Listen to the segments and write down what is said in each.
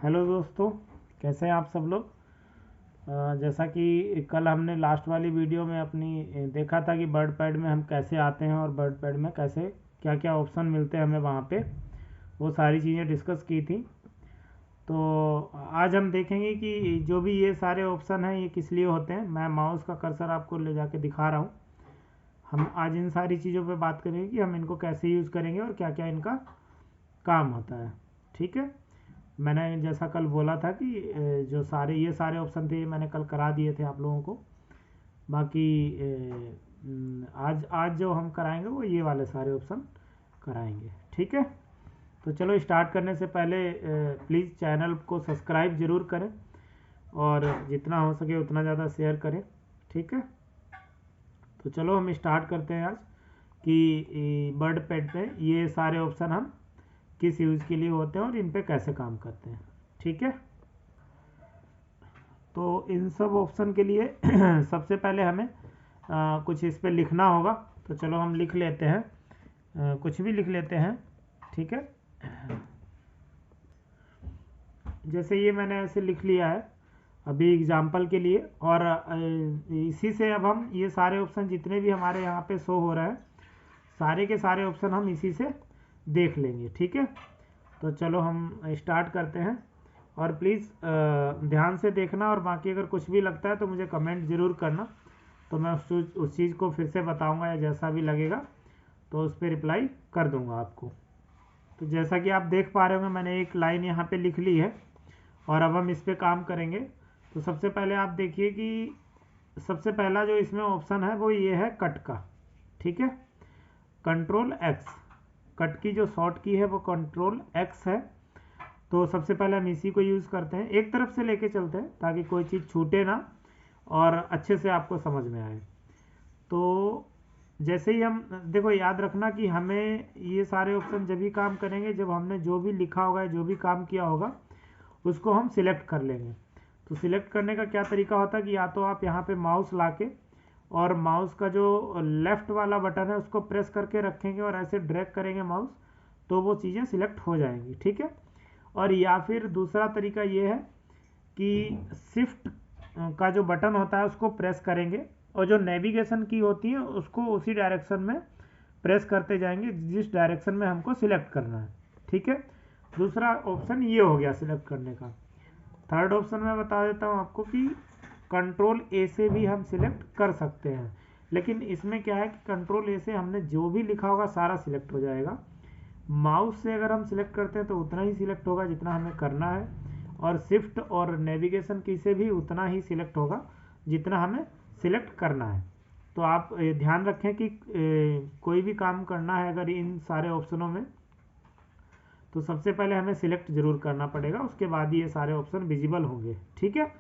Hello दोस्तों, कैसे हैं आप सब लोग। जैसा कि कल हमने लास्ट वाली वीडियो में अपनी देखा था कि बर्ड पैड में हम कैसे आते हैं और बर्ड पैड में कैसे क्या क्या ऑप्शन मिलते हैं हमें वहाँ पे, वो सारी चीज़ें डिस्कस की थी। तो आज हम देखेंगे कि जो भी ये सारे ऑप्शन हैं ये किस लिए होते हैं। मैं माउस का कर्सर आपको ले जाके दिखा रहा हूँ। हम आज इन सारी चीज़ों पे बात करेंगे कि हम इनको कैसे यूज़ करेंगे और क्या क्या इनका काम होता है। ठीक है। मैंने जैसा कल बोला था कि जो ये सारे ऑप्शन थे ये मैंने कल करा दिए थे आप लोगों को। बाकी आज आज जो हम कराएंगे वो ये वाले सारे ऑप्शन कराएंगे। ठीक है। तो चलो स्टार्ट करने से पहले प्लीज़ चैनल को सब्सक्राइब ज़रूर करें और जितना हो सके उतना ज़्यादा शेयर करें। ठीक है। तो चलो हम स्टार्ट करते हैं आज कि बर्ड पैड पे ये सारे ऑप्शन हम किस यूज़ के लिए होते हैं और इन पे कैसे काम करते हैं। ठीक है। तो इन सब ऑप्शन के लिए सबसे पहले हमें कुछ इस पे लिखना होगा। तो चलो हम लिख लेते हैं, कुछ भी लिख लेते हैं। ठीक है। जैसे ये मैंने ऐसे लिख लिया है अभी एग्जाम्पल के लिए, और इसी से अब हम ये सारे ऑप्शन जितने भी हमारे यहाँ पे शो हो रहे हैं सारे के सारे ऑप्शन हम इसी से देख लेंगे। ठीक है। तो चलो हम स्टार्ट करते हैं और प्लीज़ ध्यान से देखना, और बाकी अगर कुछ भी लगता है तो मुझे कमेंट ज़रूर करना, तो मैं उस चीज़ को फिर से बताऊंगा या जैसा भी लगेगा तो उस पर रिप्लाई कर दूंगा आपको। तो जैसा कि आप देख पा रहे होंगे मैंने एक लाइन यहाँ पे लिख ली है और अब हम इस पर काम करेंगे। तो सबसे पहले आप देखिए कि सबसे पहला जो इसमें ऑप्शन है वो ये है कट का। ठीक है। कंट्रोल एक्स, कट की जो शॉर्ट की है वो कंट्रोल एक्स है। तो सबसे पहले हम इसी को यूज़ करते हैं, एक तरफ से लेके चलते हैं ताकि कोई चीज़ छूटे ना और अच्छे से आपको समझ में आए। तो जैसे ही हम देखो, याद रखना कि हमें ये सारे ऑप्शन जब भी काम करेंगे जब हमने जो भी लिखा होगा जो भी काम किया होगा उसको हम सिलेक्ट कर लेंगे। तो सिलेक्ट करने का क्या तरीका होता है कि या तो आप यहाँ पे माउस ला के और माउस का जो लेफ़्ट वाला बटन है उसको प्रेस करके रखेंगे और ऐसे ड्रैग करेंगे माउस, तो वो चीज़ें सिलेक्ट हो जाएंगी। ठीक है। और या फिर दूसरा तरीका ये है कि शिफ्ट का जो बटन होता है उसको प्रेस करेंगे और जो नेविगेशन की होती है उसको उसी डायरेक्शन में प्रेस करते जाएंगे जिस डायरेक्शन में हमको सिलेक्ट करना है। ठीक है। दूसरा ऑप्शन ये हो गया सिलेक्ट करने का। थर्ड ऑप्शन मैं बता देता हूँ आपको कि कंट्रोल ए से भी हम सिलेक्ट कर सकते हैं, लेकिन इसमें क्या है कि कंट्रोल ए से हमने जो भी लिखा होगा सारा सिलेक्ट हो जाएगा। माउस से अगर हम सिलेक्ट करते हैं तो उतना ही सिलेक्ट होगा जितना हमें करना है, और शिफ्ट और नेविगेशन की से भी उतना ही सिलेक्ट होगा जितना हमें सिलेक्ट करना है। तो आप ध्यान रखें कि कोई भी काम करना है अगर इन सारे ऑप्शनों में तो सबसे पहले हमें सिलेक्ट जरूर करना पड़ेगा, उसके बाद ही ये सारे ऑप्शन विजिबल होंगे। ठीक है।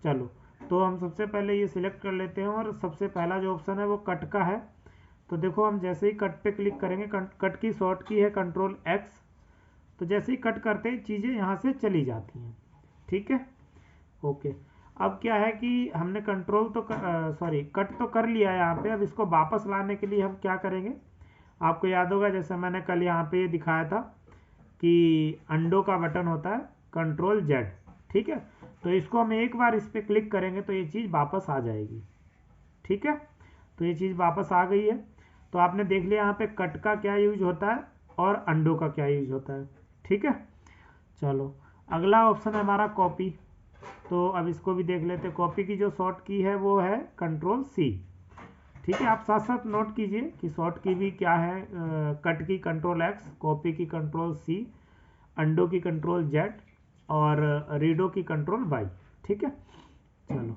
चलो, तो हम सबसे पहले ये सिलेक्ट कर लेते हैं और सबसे पहला जो ऑप्शन है वो कट का है। तो देखो हम जैसे ही कट पे क्लिक करेंगे, कट की शॉर्ट की है कंट्रोल एक्स, तो जैसे ही कट करते हैं चीज़ें यहाँ से चली जाती हैं। ठीक है। ओके। अब क्या है कि हमने कंट्रोल तो कट तो कर लिया है यहाँ पे। अब इसको वापस लाने के लिए हम क्या करेंगे, आपको याद होगा जैसे मैंने कल यहाँ पे दिखाया था कि अंडो का बटन होता है कंट्रोल जेड। ठीक है। तो इसको हम एक बार इस पर क्लिक करेंगे तो ये चीज़ वापस आ जाएगी। ठीक है। तो ये चीज़ वापस आ गई है। तो आपने देख लिया यहाँ पे कट का क्या यूज होता है और अंडो का क्या यूज होता है। ठीक है। चलो, अगला ऑप्शन है हमारा कॉपी। तो अब इसको भी देख लेते हैं। कॉपी की जो शॉर्ट की है वो है कंट्रोल सी। ठीक है। आप साथ साथ नोट कीजिए कि शॉर्ट की भी क्या है। कट की कंट्रोल एक्स, कॉपी की कंट्रोल सी, अंडो की कंट्रोल जेड और रीडो की कंट्रोल वाई। ठीक है। चलो,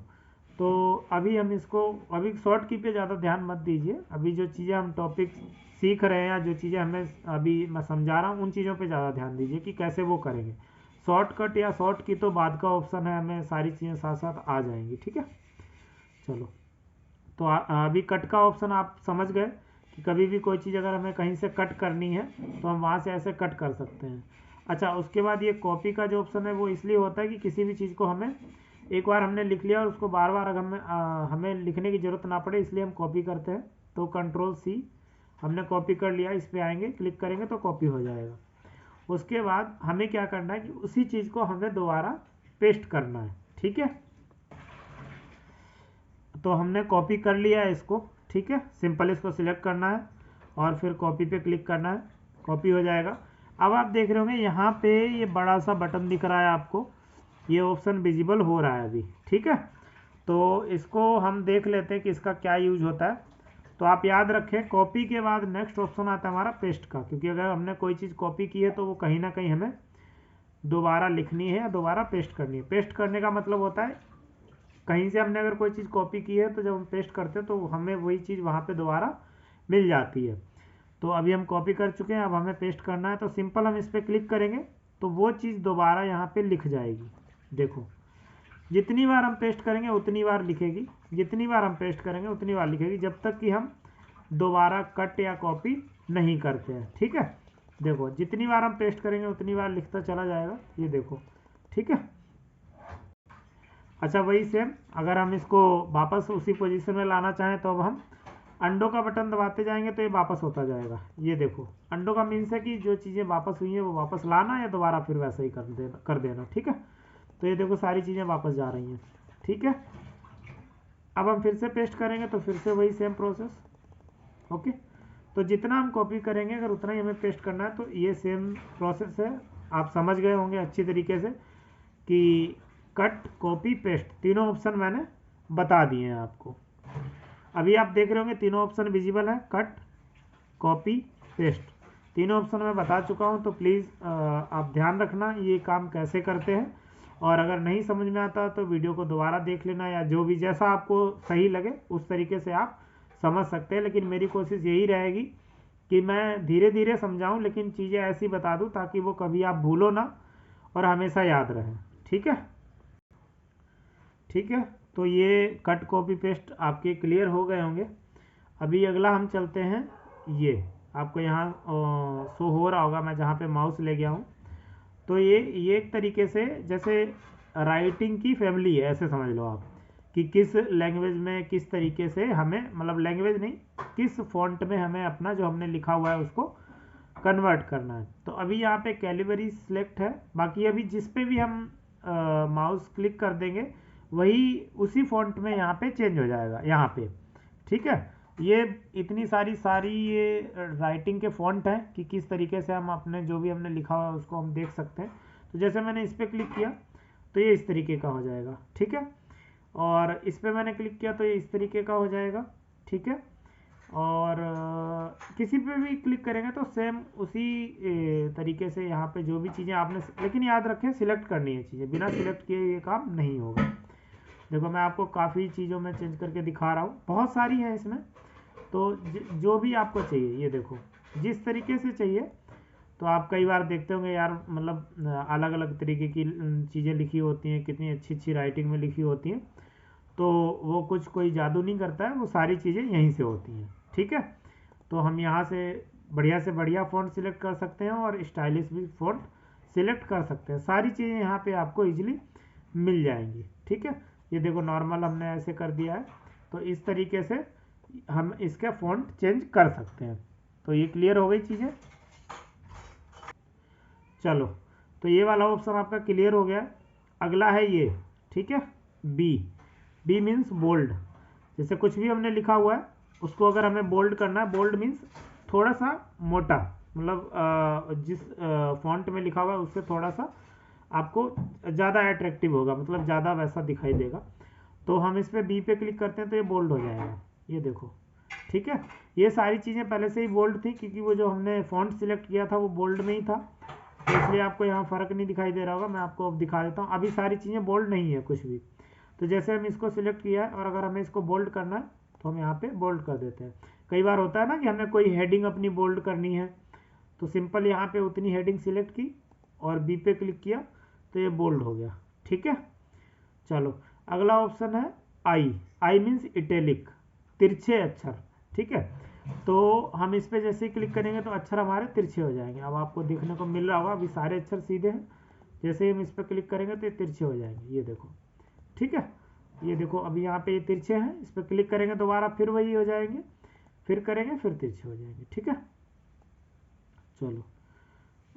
तो अभी हम इसको अभी शॉर्ट की पे ज़्यादा ध्यान मत दीजिए। अभी जो चीज़ें हम टॉपिक सीख रहे हैं या जो चीज़ें हमें अभी मैं समझा रहा हूँ उन चीज़ों पे ज़्यादा ध्यान दीजिए कि कैसे वो करेंगे। शॉर्टकट या शॉर्ट की तो बाद का ऑप्शन है, हमें सारी चीज़ें साथ साथ आ जाएंगी। ठीक है। चलो, तो अभी कट का ऑप्शन आप समझ गए कि कभी भी कोई चीज़ अगर हमें कहीं से कट करनी है तो हम वहाँ से ऐसे कट कर सकते हैं। अच्छा, उसके बाद ये कॉपी का जो ऑप्शन है वो इसलिए होता है कि किसी भी चीज़ को हमें एक बार हमने लिख लिया और उसको बार बार अगर हमें लिखने की ज़रूरत ना पड़े इसलिए हम कॉपी करते हैं। तो कंट्रोल सी, हमने कॉपी कर लिया, इस पर आएंगे क्लिक करेंगे तो कॉपी हो जाएगा। उसके बाद हमें क्या करना है कि उसी चीज़ को हमें दोबारा पेस्ट करना है। ठीक है, तो हमने कॉपी कर लिया है इसको। ठीक है, सिंपल इसको सिलेक्ट करना है और फिर कॉपी पे क्लिक करना है, कॉपी हो जाएगा। अब आप देख रहे होंगे यहाँ पे ये बड़ा सा बटन दिख रहा है आपको, ये ऑप्शन विजिबल हो रहा है अभी। ठीक है, तो इसको हम देख लेते हैं कि इसका क्या यूज होता है। तो आप याद रखें, कॉपी के बाद नेक्स्ट ऑप्शन आता है हमारा पेस्ट का, क्योंकि अगर हमने कोई चीज़ कॉपी की है तो वो कहीं ना कहीं हमें दोबारा लिखनी है या दोबारा पेस्ट करनी है। पेस्ट करने का मतलब होता है कहीं से हमने अगर कोई चीज़ कॉपी की है तो जब हम पेस्ट करते हैं तो हमें वही चीज़ वहाँ पे दोबारा मिल जाती है। तो अभी हम कॉपी कर चुके हैं, अब हमें पेस्ट करना है, तो सिंपल हम इस पर क्लिक करेंगे तो वो चीज़ दोबारा यहाँ पे लिख जाएगी। देखो, जितनी बार हम पेस्ट करेंगे उतनी बार लिखेगी, जितनी बार हम पेस्ट करेंगे उतनी बार लिखेगी, जब तक कि हम दोबारा कट या कॉपी नहीं करते हैं। ठीक है, देखो जितनी बार हम पेस्ट करेंगे उतनी बार लिखता चला जाएगा, ये देखो। ठीक है, अच्छा वही सेम अगर हम इसको वापस उसी पोजीशन में लाना चाहें तो अब हम अंडो का बटन दबाते जाएंगे तो ये वापस होता जाएगा। ये देखो, अंडो का मीन्स है कि जो चीज़ें वापस हुई हैं वो वापस लाना या दोबारा फिर वैसा ही कर देना। ठीक है, तो ये देखो सारी चीज़ें वापस जा रही हैं। ठीक है, अब हम फिर से पेस्ट करेंगे तो फिर से वही सेम प्रोसेस। ओके, तो जितना हम कॉपी करेंगे अगर उतना ही हमें पेस्ट करना है, तो ये सेम प्रोसेस है। आप समझ गए होंगे अच्छी तरीके से कि कट कॉपी पेस्ट तीनों ऑप्शन मैंने बता दिए हैं आपको। अभी आप देख रहे होंगे तीनों ऑप्शन विजिबल है, कट कॉपी पेस्ट तीनों ऑप्शन मैं बता चुका हूं। तो प्लीज़ आप ध्यान रखना ये काम कैसे करते हैं, और अगर नहीं समझ में आता तो वीडियो को दोबारा देख लेना, या जो भी जैसा आपको सही लगे उस तरीके से आप समझ सकते हैं। लेकिन मेरी कोशिश यही रहेगी कि मैं धीरे धीरे समझाऊं, लेकिन चीज़ें ऐसी बता दूं ताकि वो कभी आप भूलो ना और हमेशा याद रहें। ठीक है, ठीक है, तो ये कट कॉपी पेस्ट आपके क्लियर हो गए होंगे। अभी अगला हम चलते हैं, ये आपको यहाँ शो हो रहा होगा, मैं जहाँ पे माउस ले गया हूँ। तो ये एक तरीके से जैसे राइटिंग की फैमिली है, ऐसे समझ लो आप कि किस लैंग्वेज में किस तरीके से हमें, मतलब लैंग्वेज नहीं, किस फॉन्ट में हमें अपना जो हमने लिखा हुआ है उसको कन्वर्ट करना है। तो अभी यहाँ पे कैलिबरी सिलेक्ट है, बाकी अभी जिस पे भी हम माउस क्लिक कर देंगे वही उसी फॉन्ट में यहाँ पे चेंज हो जाएगा यहाँ पे। ठीक है, ये इतनी सारी ये राइटिंग के फॉन्ट हैं कि किस तरीके से हम अपने जो भी हमने लिखा हुआ है उसको हम देख सकते हैं। तो जैसे मैंने इस पर क्लिक किया तो ये इस तरीके का हो जाएगा। ठीक है, और इस पर मैंने क्लिक किया तो ये इस तरीके का हो जाएगा। ठीक है, और किसी पे भी क्लिक करेंगे तो सेम उसी तरीके से यहाँ पे जो भी चीज़ें आपने, लेकिन याद रखें सिलेक्ट करनी है चीज़ें, बिना सिलेक्ट किए ये काम नहीं होगा। देखो मैं आपको काफ़ी चीज़ों में चेंज करके दिखा रहा हूँ, बहुत सारी हैं इसमें। तो जो भी आपको चाहिए, ये देखो जिस तरीके से चाहिए। तो आप कई बार देखते होंगे यार, मतलब अलग अलग तरीके की चीज़ें लिखी होती हैं, कितनी अच्छी अच्छी राइटिंग में लिखी होती हैं। तो वो कुछ कोई जादू नहीं करता है, वो सारी चीज़ें यहीं से होती हैं। ठीक है, तो हम यहाँ से बढ़िया फ़ॉन्ट सिलेक्ट कर सकते हैं और स्टाइलिश भी फ़ॉन्ट सिलेक्ट कर सकते हैं। सारी चीज़ें यहाँ पे आपको इजीली मिल जाएंगी। ठीक है, ये देखो नॉर्मल हमने ऐसे कर दिया है, तो इस तरीके से हम इसका फ़ॉन्ट चेंज कर सकते हैं। तो ये क्लियर हो गई चीज़ें। चलो, तो ये वाला ऑप्शन आपका क्लियर हो गया। अगला है ये, ठीक है, बी मीन्स बोल्ड। जैसे कुछ भी हमने लिखा हुआ है उसको अगर हमें बोल्ड करना है, बोल्ड मीन्स थोड़ा सा मोटा, मतलब जिस फॉन्ट में लिखा हुआ है उससे थोड़ा सा आपको ज़्यादा अट्रैक्टिव होगा, मतलब ज़्यादा वैसा दिखाई देगा। तो हम इस पर बी पे क्लिक करते हैं तो ये बोल्ड हो जाएगा, ये देखो। ठीक है, ये सारी चीज़ें पहले से ही बोल्ड थी क्योंकि वो जो हमने फॉन्ट सिलेक्ट किया था वो बोल्ड में ही था, तो इसलिए आपको यहाँ फ़र्क नहीं दिखाई दे रहा होगा। मैं आपको अब दिखा देता हूँ, अभी सारी चीज़ें बोल्ड नहीं है कुछ भी। तो जैसे हम इसको सिलेक्ट किया है और अगर हमें इसको बोल्ड करना है तो हम यहाँ पे बोल्ड कर देते हैं। कई बार होता है ना कि हमें कोई हेडिंग अपनी बोल्ड करनी है, तो सिंपल यहाँ पे उतनी हेडिंग सिलेक्ट की और बी पे क्लिक किया तो ये बोल्ड हो गया। ठीक है, चलो अगला ऑप्शन है आई मीन्स इटैलिक, तिरछे अक्षर। ठीक है, तो हम इस पे जैसे ही क्लिक करेंगे तो अक्षर हमारे तिरछे हो जाएंगे। अब आपको देखने को मिल रहा होगा अभी सारे अक्षर सीधे हैं, जैसे ही हम इस पर क्लिक करेंगे तो ये तिरछे हो जाएंगे, ये देखो। ठीक है, ये देखो अभी यहाँ पे ये तिरछे हैं, इस पर क्लिक करेंगे दोबारा फिर वही हो जाएंगे, फिर करेंगे फिर तिरछे हो जाएंगे। ठीक है, चलो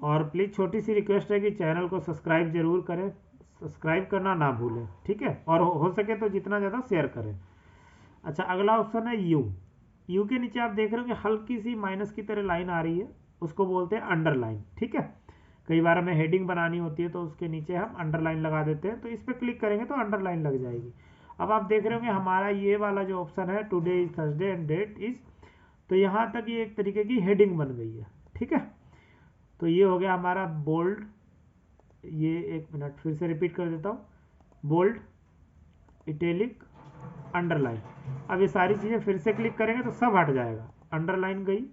और प्लीज़ छोटी सी रिक्वेस्ट है कि चैनल को सब्सक्राइब जरूर करें, सब्सक्राइब करना ना भूलें, ठीक है, और हो सके तो जितना ज़्यादा शेयर करें। अच्छा, अगला ऑप्शन है यू। यू के नीचे आप देख रहे हो कि हल्की सी माइनस की तरह लाइन आ रही है, उसको बोलते हैं अंडरलाइन, ठीक है। कई बार हमें हेडिंग बनानी होती है तो उसके नीचे हम अंडरलाइन लगा देते हैं, तो इस पर क्लिक करेंगे तो अंडरलाइन लग जाएगी। अब आप देख रहे हो कि हमारा ये वाला जो ऑप्शन है today is Thursday and date is, तो यहाँ तक ये एक तरीके की हेडिंग बन गई है, ठीक है। तो ये हो गया हमारा बोल्ड, ये एक मिनट फिर से रिपीट कर देता हूँ, बोल्ड, इटैलिक, अंडरलाइन। अब ये सारी चीज़ें फिर से क्लिक करेंगे तो सब हट जाएगा, अंडरलाइन गई,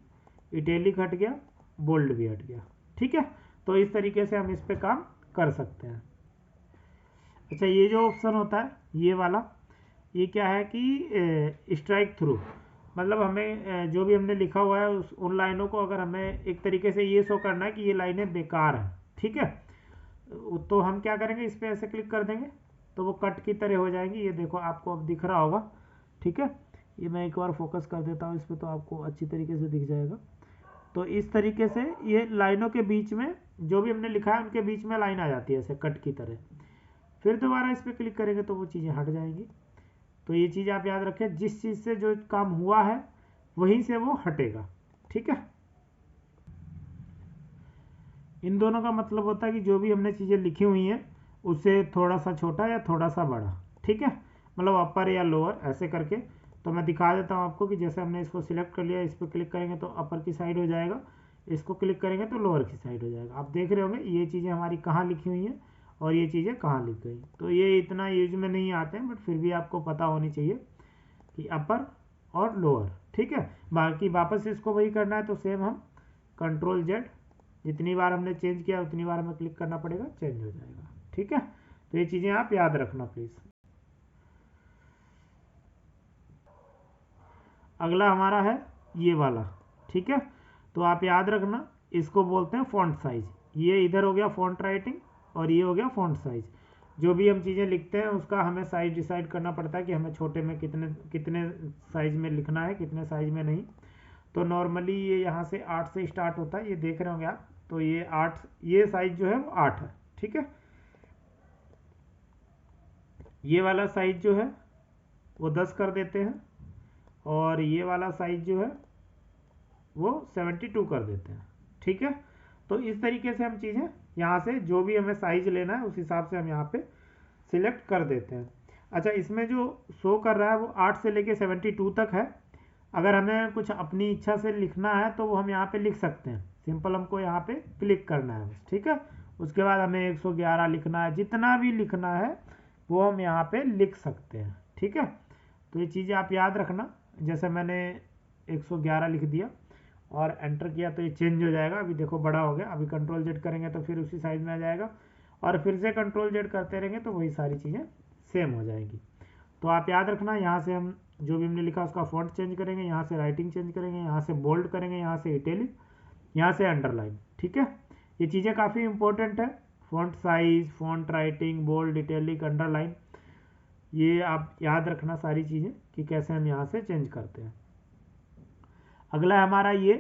इटैलिक हट गया, बोल्ड भी हट गया, ठीक है। तो इस तरीके से हम इस पे काम कर सकते हैं। अच्छा, ये जो ऑप्शन होता है ये वाला, ये क्या है कि स्ट्राइक थ्रू, मतलब हमें जो भी हमने लिखा हुआ है उन लाइनों को अगर हमें एक तरीके से ये शो करना है कि ये लाइनें बेकार हैं, ठीक है, तो हम क्या करेंगे, इस पर ऐसे क्लिक कर देंगे तो वो कट की तरह हो जाएंगी। ये देखो आपको अब दिख रहा होगा, ठीक है। ये मैं एक बार फोकस कर देता हूँ इस पर तो आपको अच्छी तरीके से दिख जाएगा। तो इस तरीके से ये लाइनों के बीच में जो भी हमने लिखा है उनके बीच में लाइन आ जाती है ऐसे कट की तरह। फिर दोबारा इस पर क्लिक करेंगे तो वो चीज़ें हट जाएंगी। तो ये चीज़ आप याद रखें, जिस चीज़ से जो काम हुआ है वहीं से वो हटेगा, ठीक है। इन दोनों का मतलब होता है कि जो भी हमने चीज़ें लिखी हुई हैं उससे थोड़ा सा छोटा या थोड़ा सा बड़ा, ठीक है, मतलब अपर या लोअर ऐसे करके। तो मैं दिखा देता हूँ आपको कि जैसे हमने इसको सिलेक्ट कर लिया, इस पर क्लिक करेंगे तो अपर की साइड हो जाएगा, इसको क्लिक करेंगे तो लोअर की साइड हो जाएगा। आप देख रहे होंगे ये चीज़ें हमारी कहाँ लिखी हुई हैं और ये चीज़ें कहाँ लिख गई। तो ये इतना यूज में नहीं आते हैं, बट फिर भी आपको पता होनी चाहिए कि अपर और लोअर, ठीक है। बाकी वापस इसको वही करना है तो सेम हम कंट्रोल जेड, जितनी बार हमने चेंज किया उतनी बार हमें क्लिक करना पड़ेगा, चेंज हो जाएगा, ठीक है। तो ये चीज़ें आप याद रखना प्लीज़। अगला हमारा है ये वाला, ठीक है। तो आप याद रखना, इसको बोलते हैं फॉन्ट साइज। ये इधर हो गया फॉन्ट राइटिंग और ये हो गया फॉन्ट साइज। जो भी हम चीज़ें लिखते हैं उसका हमें साइज डिसाइड करना पड़ता है कि हमें छोटे में कितने कितने साइज में लिखना है, कितने साइज में नहीं। तो नॉर्मली ये यहाँ से 8 से स्टार्ट होता है, ये देख रहे होंगे आप। तो ये 8, ये साइज जो है वो 8 है, ठीक है। ये वाला साइज जो है वो 10 कर देते हैं और ये वाला साइज जो है वो 72 कर देते हैं, ठीक है। तो इस तरीके से हम चीज़ें यहाँ से जो भी हमें साइज लेना है उस हिसाब से हम यहाँ पे सिलेक्ट कर देते हैं। अच्छा, इसमें जो शो कर रहा है वो 8 से लेके 72 तक है। अगर हमें कुछ अपनी इच्छा से लिखना है तो वो हम यहाँ पे लिख सकते हैं। सिंपल हमको यहाँ पे क्लिक करना है बस, ठीक है। उसके बाद हमें 111 लिखना है, जितना भी लिखना है वो हम यहाँ पे लिख सकते हैं, ठीक है। तो ये चीज़ें आप याद रखना। जैसे मैंने 111 लिख दिया और एंटर किया तो ये चेंज हो जाएगा। अभी देखो बड़ा हो गया, अभी कंट्रोल जेड करेंगे तो फिर उसी साइज में आ जाएगा और फिर से कंट्रोल जेड करते रहेंगे तो वही सारी चीज़ें सेम हो जाएंगी। तो आप याद रखना, यहाँ से हम जो भी हमने लिखा उसका फॉन्ट चेंज करेंगे, यहाँ से राइटिंग चेंज करेंगे, यहाँ से बोल्ड करेंगे, यहाँ से इटैलिक, यहाँ से अंडरलाइन, ठीक है। ये चीज़ें काफ़ी इंपॉर्टेंट है, font size, font writing, bold, italic, underline, ये आप याद रखना सारी चीज़ें कि कैसे हम यहाँ से चेंज करते हैं। अगला हमारा ये,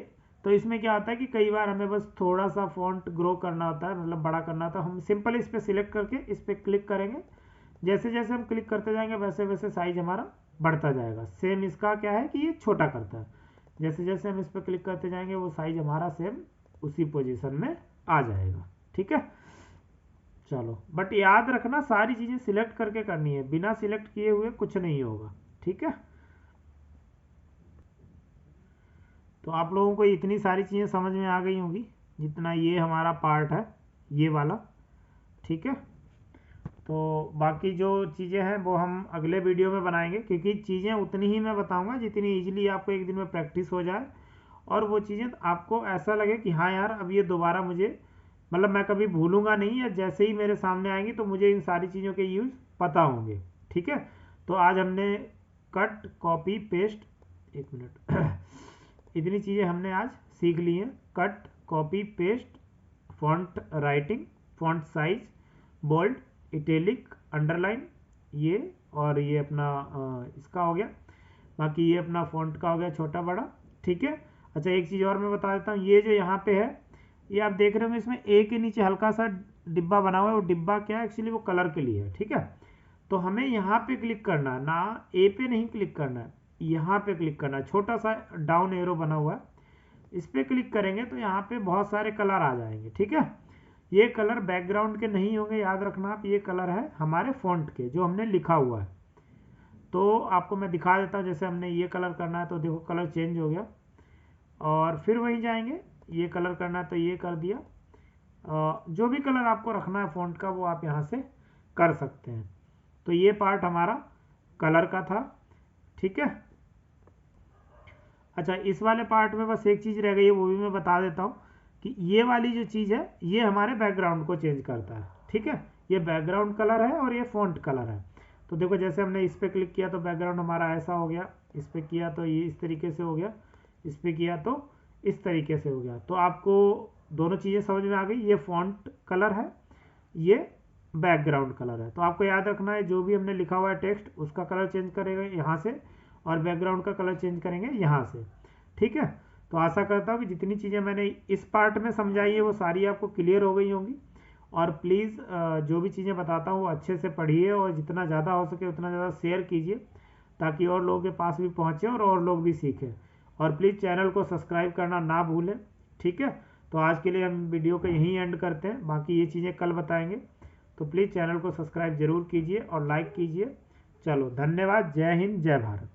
तो इसमें क्या होता है कि कई बार हमें बस थोड़ा सा फॉन्ट ग्रो करना होता है, मतलब बड़ा करना होता है। हम सिंपल इस पर सिलेक्ट करके इस पर क्लिक करेंगे, जैसे जैसे हम क्लिक करते जाएंगे वैसे वैसे साइज हमारा बढ़ता जाएगा। सेम इसका क्या है कि ये छोटा करता है, जैसे जैसे हम इस पर क्लिक करते जाएंगे वो साइज हमारा सेम उसी पोजीशन में आ जाएगा, ठीक है। चलो, बट याद रखना सारी चीज़ें सिलेक्ट करके करनी है, बिना सिलेक्ट किए हुए कुछ नहीं होगा, ठीक है। तो आप लोगों को इतनी सारी चीज़ें समझ में आ गई होंगी जितना ये हमारा पार्ट है ये वाला, ठीक है। तो बाकी जो चीज़ें हैं वो हम अगले वीडियो में बनाएंगे, क्योंकि चीज़ें उतनी ही मैं बताऊंगा जितनी इजीली आपको एक दिन में प्रैक्टिस हो जाए और वो चीज़ें आपको ऐसा लगे कि हाँ यार अब ये दोबारा मुझे, मतलब मैं कभी भूलूंगा नहीं, या जैसे ही मेरे सामने आएंगी तो मुझे इन सारी चीज़ों के यूज़ पता होंगे, ठीक है। तो आज हमने कट, कॉपी, पेस्ट, एक मिनट इतनी चीज़ें हमने आज सीख ली हैं। Cut, copy, paste, font writing, font size, bold, italic, underline, ये और ये अपना इसका हो गया। बाकी ये अपना फॉन्ट का हो गया छोटा बड़ा, ठीक है। अच्छा, एक चीज़ और मैं बता देता हूँ, ये जो यहाँ पे है ये आप देख रहे होंगे इसमें ए के नीचे हल्का सा डिब्बा बना हुआ है, वो डिब्बा क्या है एक्चुअली वो कलर के लिए है, ठीक है। तो हमें यहाँ पे क्लिक करना है, ना ए पे नहीं क्लिक करना है, यहाँ पे क्लिक करना है, छोटा सा डाउन एरो बना हुआ है, इस पे क्लिक करेंगे तो यहाँ पे बहुत सारे कलर आ जाएंगे, ठीक है। ये कलर बैकग्राउंड के नहीं होंगे, याद रखना आप, ये कलर है हमारे फॉन्ट के जो हमने लिखा हुआ है। तो आपको मैं दिखा देता हूँ, जैसे हमने ये कलर करना है तो देखो कलर चेंज हो गया, और फिर वहीं जाएंगे, ये कलर करना है तो ये कर दिया। जो भी कलर आपको रखना है फॉन्ट का वो आप यहाँ से कर सकते हैं। तो ये पार्ट हमारा कलर का था, ठीक है। अच्छा, इस वाले पार्ट में बस एक चीज़ रह गई है, वो भी मैं बता देता हूँ कि ये वाली जो चीज़ है ये हमारे बैकग्राउंड को चेंज करता है, ठीक है। ये बैकग्राउंड कलर है और ये फॉन्ट कलर है। तो देखो जैसे हमने इस पर क्लिक किया तो बैकग्राउंड हमारा ऐसा हो गया, इस पर किया तो ये इस तरीके से हो गया, इस पर किया तो इस तरीके से हो गया। तो आपको दोनों चीज़ें समझ में आ गई, ये फॉन्ट कलर है, ये बैकग्राउंड कलर है। तो आपको याद रखना है जो भी हमने लिखा हुआ है टेक्स्ट उसका कलर चेंज करेगा यहाँ से, और बैकग्राउंड का कलर चेंज करेंगे यहाँ से, ठीक है। तो आशा करता हूँ कि जितनी चीज़ें मैंने इस पार्ट में समझाई है वो सारी आपको क्लियर हो गई होंगी। और प्लीज़ जो भी चीज़ें बताता हूँ वो अच्छे से पढ़िए, और जितना ज़्यादा हो सके उतना ज़्यादा शेयर कीजिए ताकि और लोगों के पास भी पहुँचे और लोग भी सीखें। और प्लीज़ चैनल को सब्सक्राइब करना ना भूलें, ठीक है। तो आज के लिए हम वीडियो को यहीं एंड करते हैं, बाकी ये चीज़ें कल बताएंगे। तो प्लीज़ चैनल को सब्सक्राइब ज़रूर कीजिए और लाइक कीजिए। चलो धन्यवाद, जय हिंद, जय भारत।